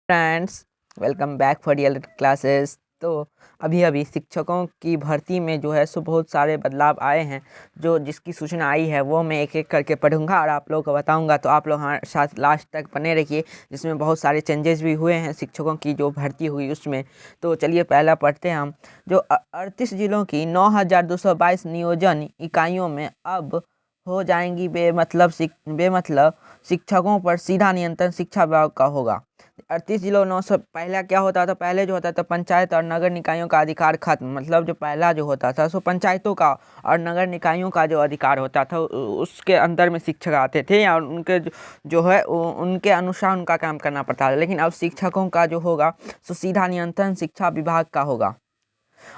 Friends, welcome back for real classes. तो अभी अभी शिक्षकों की भर्ती में जो है सो बहुत सारे बदलाव आए हैं। जो जिसकी सूचना आई है वो मैं एक एक करके पढ़ूंगा और आप लोगों को बताऊंगा। तो आप लोग हमारे साथ लास्ट तक बने रहिए, जिसमें बहुत सारे चेंजेस भी हुए हैं शिक्षकों की जो भर्ती हुई उसमें। तो चलिए पहला पढ़ते हैं हम। जो 38 जिलों की 9,222 नियोजन इकाइयों में अब हो जाएंगी बेमतलब शिक्षकों पर सीधा नियंत्रण शिक्षा विभाग का होगा। 38 जिलों 900 पहला क्या होता था, पहले जो होता था पंचायत और नगर निकायों का अधिकार खत्म। मतलब जो पहला जो होता था सो पंचायतों का और नगर निकायों का जो अधिकार होता था उसके अंदर में शिक्षक आते थे और उनके जो है उनके अनुसार उनका काम करना पड़ता था। लेकिन अब शिक्षकों का जो होगा सो सीधा नियंत्रण शिक्षा विभाग का होगा।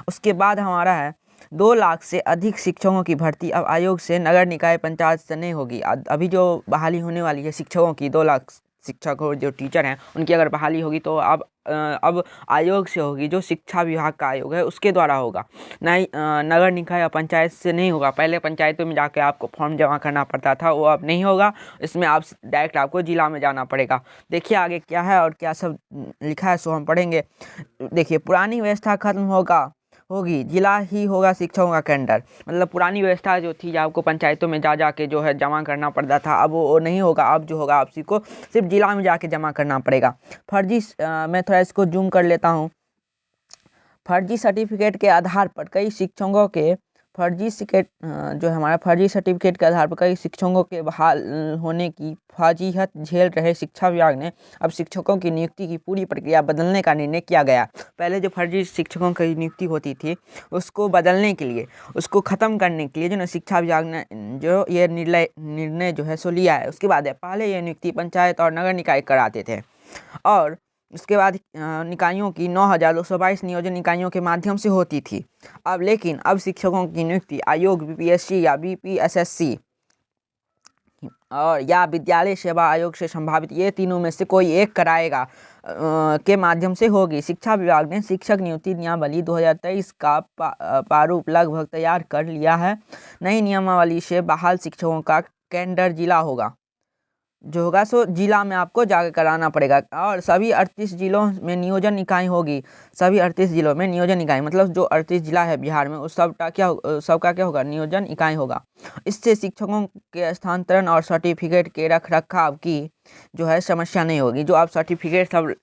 उसके बाद हमारा है 2 लाख से अधिक शिक्षकों की भर्ती अब आयोग से, नगर निकाय पंचायत से नहीं होगी। अभी जो बहाली होने वाली है शिक्षकों की, 2 लाख शिक्षक जो टीचर हैं उनकी अगर बहाली होगी तो अब आयोग से होगी, जो शिक्षा विभाग का आयोग है उसके द्वारा होगा। नहीं, नगर निकाय या पंचायत से नहीं होगा। पहले पंचायतों में जाके आपको फॉर्म जमा करना पड़ता था, वो अब नहीं होगा। इसमें आप डायरेक्ट आपको जिला में जाना पड़ेगा। देखिए आगे क्या है और क्या सब लिखा है सो हम पढ़ेंगे। देखिए, पुरानी व्यवस्था खत्म होगी, जिला ही होगा शिक्षकों का केंद्र। मतलब पुरानी व्यवस्था जो थी, आपको पंचायतों में जा के जो है जमा करना पड़ता था, अब वो नहीं होगा। अब जो होगा आप को सिर्फ जिला में जाके जमा करना पड़ेगा। मैं थोड़ा इसको जूम कर लेता हूँ। फर्जी सर्टिफिकेट के आधार पर कई शिक्षकों के फर्जी सर्टिफिकेट के आधार पर कई शिक्षकों के बहाल होने की फजीहत झेल रहे शिक्षा विभाग ने अब शिक्षकों की नियुक्ति की पूरी प्रक्रिया बदलने का निर्णय किया गया। पहले जो फर्जी शिक्षकों की नियुक्ति होती थी उसको बदलने के लिए, उसको ख़त्म करने के लिए जो ना शिक्षा विभाग ने जो ये निर्णय जो है सो लिया है। उसके बाद पहले ये नियुक्ति पंचायत और नगर निकाय कराते थे और उसके बाद निकायों की 9,222 नियोजन इकाइयों के माध्यम से होती थी। अब शिक्षकों की नियुक्ति आयोग बीपीएससी या बीपीएसएससी और या विद्यालय सेवा आयोग से संभावित, ये तीनों में से कोई एक कराएगा के माध्यम से होगी। शिक्षा विभाग ने शिक्षक नियुक्ति नियमावली 2023 का प्रारूप लगभग तैयार कर लिया है। नई नियमावली से बहाल शिक्षकों का केंद्र जिला होगा, जो होगा सो जिला में आपको जाकर कराना पड़ेगा। और सभी 38 जिलों में नियोजन इकाई होगी। सभी 38 जिलों में नियोजन इकाई, मतलब जो 38 जिला है बिहार में, उस सबका क्या होगा, नियोजन इकाई होगा। इससे शिक्षकों के स्थानांतरण और सर्टिफिकेट के रख रखाव की जो है समस्या नहीं होगी। जो आप सर्टिफिकेट सब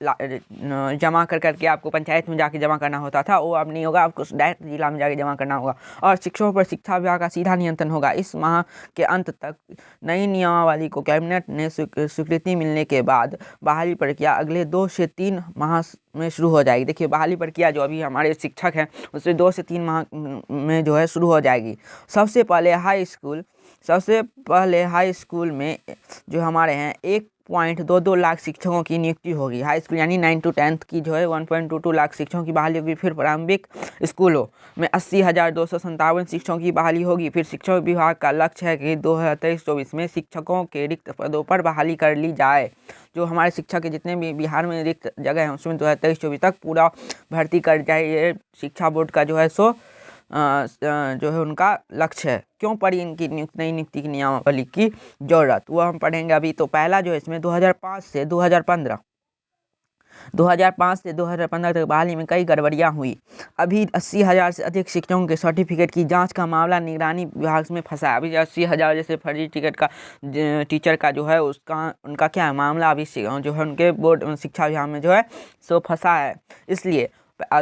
जमा करके आपको पंचायत में जाके जमा करना होता था, वो अब नहीं होगा। आपको डायरेक्ट जिला में जाके जमा करना होगा और शिक्षकों पर शिक्षा विभाग का सीधा नियंत्रण होगा। इस माह के अंत तक नई नियमावली को कैबिनेट ने स्वीकृति मिलने के बाद बहाली प्रक्रिया अगले 2 से 3 माह में शुरू हो जाएगी। देखिए, बहाली प्रक्रिया जो अभी हमारे शिक्षक हैं उससे 2 से 3 माह में जो है शुरू हो जाएगी। सबसे पहले हाई स्कूल में जो हमारे हैं 1.22 लाख शिक्षकों की नियुक्ति होगी। हाई स्कूल यानी 9 to 10 की जो है 1.22 लाख शिक्षकों की बहाली होगी। फिर प्रारंभिक स्कूलों में 80,257 शिक्षकों की बहाली होगी। फिर शिक्षा विभाग का लक्ष्य है कि 2023-24 में शिक्षकों के रिक्त पदों पर बहाली कर ली जाए। जो हमारे शिक्षक के जितने भी बिहार में रिक्त जगह हैं उसमें 2023-24 तक पूरा भर्ती कर जाए, ये शिक्षा बोर्ड का जो है सो जो है उनका लक्ष्य है। क्यों पड़ी इनकी नई नियुक्ति की नियमावली की जरूरत, वो हम पढ़ेंगे अभी। तो पहला जो है इसमें 2005 से 2015 तक बहाली में कई गड़बड़ियां हुई। अभी 80,000 से अधिक शिक्षकों के सर्टिफिकेट की जांच का मामला निगरानी विभाग में फंसा है। अभी 80,000 जैसे फर्जी टिकट का टीचर का जो है उनका क्या है मामला, अभी जो है उनके बोर्ड शिक्षा विभाग में जो है सो फंसा है। इसलिए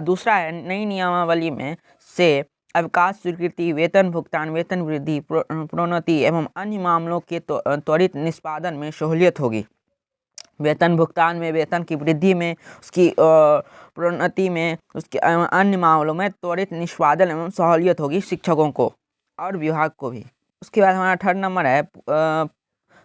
दूसरा है, नई नियमावली में से अवकाश स्वीकृति, वेतन भुगतान, वेतन वृद्धि, प्रोन्नति एवं अन्य मामलों के त्वरित निष्पादन में सहूलियत होगी। वेतन भुगतान में, वेतन की वृद्धि में, उसकी प्रोन्नति में, उसके अन्य मामलों में त्वरित निष्पादन एवं सहूलियत होगी शिक्षकों को और विभाग को भी। उसके बाद हमारा 3rd नंबर है,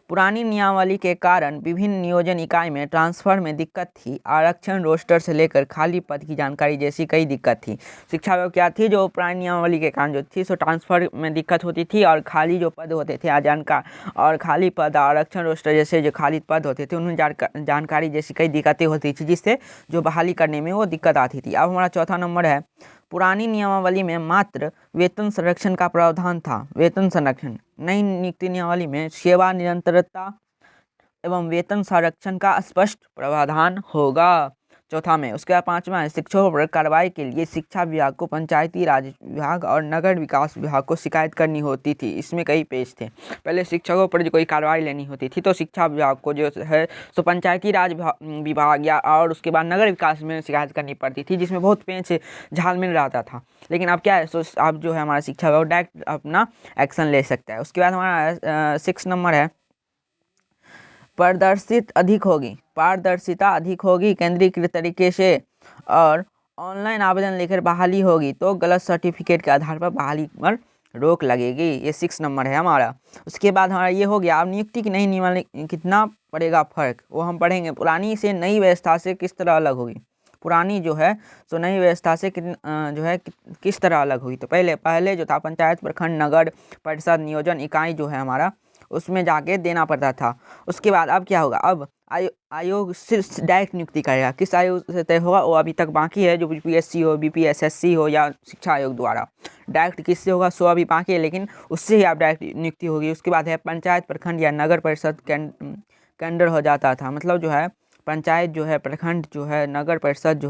पुरानी नियमावली के कारण विभिन्न नियोजन इकाई में ट्रांसफर में दिक्कत थी। आरक्षण रोस्टर से लेकर खाली पद की जानकारी जैसी कई दिक्कत थी। शिक्षा विभाग क्या थी, जो पुरानी नियमावली के कारण जो थी सो ट्रांसफर में दिक्कत होती थी और खाली जो पद होते थे और खाली पद, आरक्षण रोस्टर जैसे जो खाली पद होते थे उनमें जानकारी जैसी कई दिक्कतें होती थी, जिससे जो बहाली करने में वो दिक्कत आती थी। अब हमारा 4था नंबर है, पुरानी नियमावली में मात्र वेतन संरक्षण का प्रावधान था। वेतन संरक्षण, नई नियुक्ति नियमावली में सेवा निरंतरता एवं वेतन संरक्षण का स्पष्ट प्रावधान होगा। चौथा में। उसके बाद पाँचवा है, शिक्षकों पर कार्रवाई के लिए शिक्षा विभाग को पंचायती राज विभाग और नगर विकास विभाग को शिकायत करनी होती थी। इसमें कई पेज थे। पहले शिक्षकों पर जो कोई कार्रवाई लेनी होती थी तो शिक्षा विभाग को जो है तो पंचायती राज विभाग या और उसके बाद नगर विकास में शिकायत करनी पड़ती थी, जिसमें बहुत पेज झालमेल रहता था। लेकिन अब क्या है, सो अब जो है हमारा शिक्षा विभाग डायरेक्ट अपना एक्शन ले सकता है। उसके बाद हमारा 6 नंबर है, पारदर्शिता अधिक होगी केंद्रीकृत तरीके से और ऑनलाइन आवेदन लेकर बहाली होगी तो गलत सर्टिफिकेट के आधार पर बहाली पर रोक लगेगी। ये 6 नंबर है हमारा। उसके बाद हमारा ये हो गया, अब नियुक्ति की नई नियमावली कितना पड़ेगा फर्क, वो हम पढ़ेंगे। पुरानी से नई व्यवस्था से किस तरह अलग होगी, पुरानी जो है तो नई व्यवस्था से किस तरह अलग हुई। तो पहले जो था पंचायत, प्रखंड, नगर परिषद, नियोजन इकाई जो है हमारा उसमें जाके देना पड़ता था। उसके बाद अब क्या होगा, अब आयोग सिर्फ डायरेक्ट नियुक्ति करेगा। किस आयोग से तय होगा वो अभी तक बाकी है, जो बीपीएससी हो, बीपीएसएससी हो या शिक्षा आयोग द्वारा डायरेक्ट किससे होगा सो अभी बाकी है, लेकिन उससे ही आप डायरेक्ट नियुक्ति होगी। उसके बाद है पंचायत, प्रखंड या नगर परिषद केंद्र हो जाता था, मतलब जो है पंचायत जो है, प्रखंड जो है, नगर परिषद जो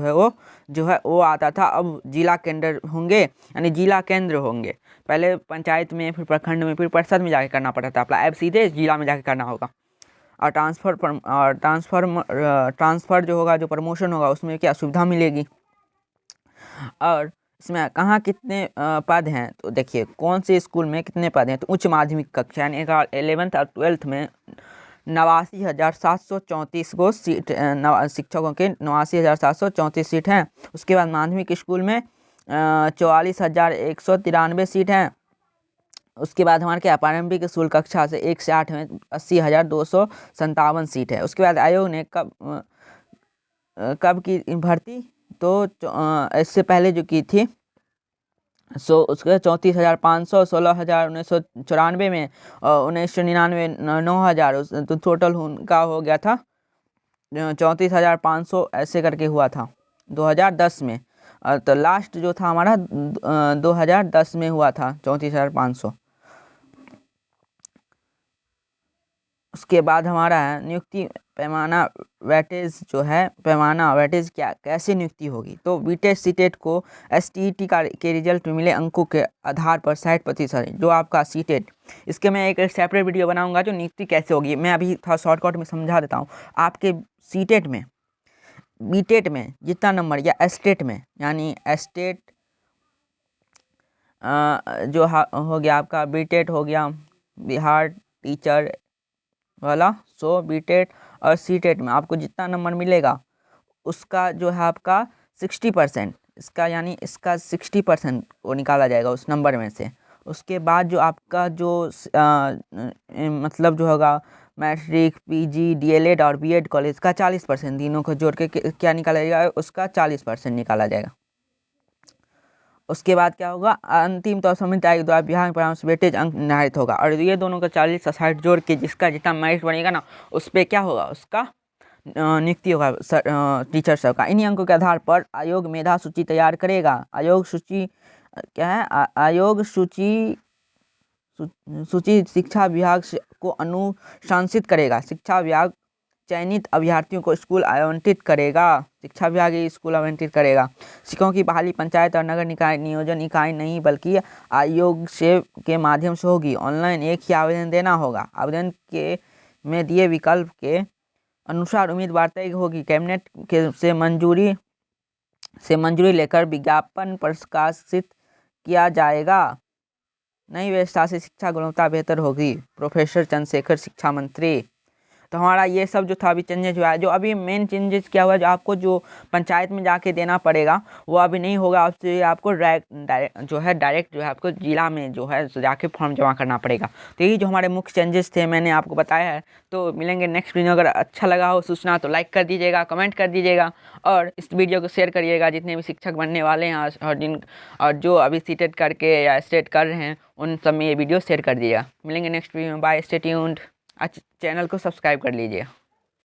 है वो आता था। अब जिला केंद्र होंगे, यानी जिला केंद्र होंगे। पहले पंचायत में, फिर प्रखंड में, फिर परिषद में जाके करना पड़ता था अप्लाई, अब सीधे जिला में जाके करना होगा। और ट्रांसफ़र जो होगा, जो प्रमोशन होगा उसमें क्या सुविधा मिलेगी। और इसमें कहाँ कितने पद हैं, तो देखिए कौन से स्कूल में कितने पद हैं। तो उच्च माध्यमिक कक्षा यानी 11th और 12th में 89,734 को सीट, शिक्षकों के 89,734 सीट हैं। उसके बाद माध्यमिक स्कूल में 44,193 सीट हैं। उसके बाद हमारे क्या, प्रारंभिक स्कूल कक्षा से 1 से 8 में 80,257 सीट है। उसके बाद आयोग ने कब की भर्ती, तो इससे पहले जो की थी सो उसके 34,500, 16,000 1994 में और 1999 9,000, तो टोटल उनका हो गया था 34,500 ऐसे करके हुआ था 2010 में। तो लास्ट जो था हमारा 2010 में हुआ था 34,500। उसके बाद हमारा है नियुक्ति पैमाना वेटेज जो है, पैमाना वेटेज क्या कैसे नियुक्ति होगी। तो बीटेट सीटेट को एसटीईटी के रिजल्ट में मिले अंकों के आधार पर 60% जो आपका सीटेट, इसके मैं एक सेपरेट वीडियो बनाऊंगा जो नियुक्ति कैसे होगी। मैं अभी थोड़ा शॉर्टकट में समझा देता हूँ। आपके सीटेट में, बीटेट में जितना नंबर या एस्टेट में, यानी एस्टेट जो हो गया आपका, बीटेट हो गया बिहार टीचर वाला, सो बीटेट और सीटेट में आपको जितना नंबर मिलेगा उसका जो है आपका 60%, इसका यानी इसका 60% वो निकाला जाएगा उस नंबर में से। उसके बाद जो आपका जो मतलब जो होगा मैट्रिक, पीजी, डीएलएड और बीएड कॉलेज का 40%, तीनों को जोड़ के क्या निकाला जाएगा, उसका 40% निकाला जाएगा। उसके बाद क्या होगा, अंतिम तौर समिति आयोग द्वारा बिहार परामर्श वेटेज अंक निर्धारित होगा और ये दोनों का 40 और 60 जोड़ के जिसका जितना मेरिट बनेगा ना उस पर क्या होगा, उसका नियुक्ति होगा टीचर सब का। इन्हीं अंकों के आधार पर आयोग मेधा सूची तैयार करेगा। आयोग सूची क्या है, आयोग सूची शिक्षा विभाग को अनुशंसित करेगा। शिक्षा विभाग चयनित अभ्यर्थियों को स्कूल आवंटित करेगा। शिक्षा विभाग ही स्कूल आवंटित करेगा। शिक्षकों की बहाली पंचायत और नगर निकाय नियोजन इकाई नहीं बल्कि आयोग के माध्यम से होगी। ऑनलाइन एक ही आवेदन देना होगा। आवेदन के में दिए विकल्प के अनुसार उम्मीदवार तय होगी। कैबिनेट से मंजूरी लेकर विज्ञापन प्रकाशित किया जाएगा। नई व्यवस्था से शिक्षा गुणवत्ता बेहतर होगी। प्रोफेसर चंद्रशेखर शिक्षा मंत्री। तो हमारा ये सब जो था अभी चेंजेस हुआ है। जो अभी मेन चेंजेस क्या हुआ है, जो आपको जो पंचायत में जाके देना पड़ेगा वो अभी नहीं होगा। आपसे आपको डायरेक्ट जो है आपको जिला में जो है जाके फॉर्म जमा करना पड़ेगा। तो यही जो हमारे मुख्य चेंजेस थे मैंने आपको बताया है। तो मिलेंगे नेक्स्ट वीडियो। अगर अच्छा लगा हो सूचना तो लाइक कर दीजिएगा, कमेंट कर दीजिएगा और इस वीडियो को शेयर करिएगा जितने भी शिक्षक बनने वाले हैं और जो अभी सीटेट करके या स्टेट कर रहे हैं उन सब में ये वीडियो शेयर कर दीजिएगा। मिलेंगे नेक्स्ट वीडियो में। Bye, stay tuned. चैनल को सब्सक्राइब कर लीजिए।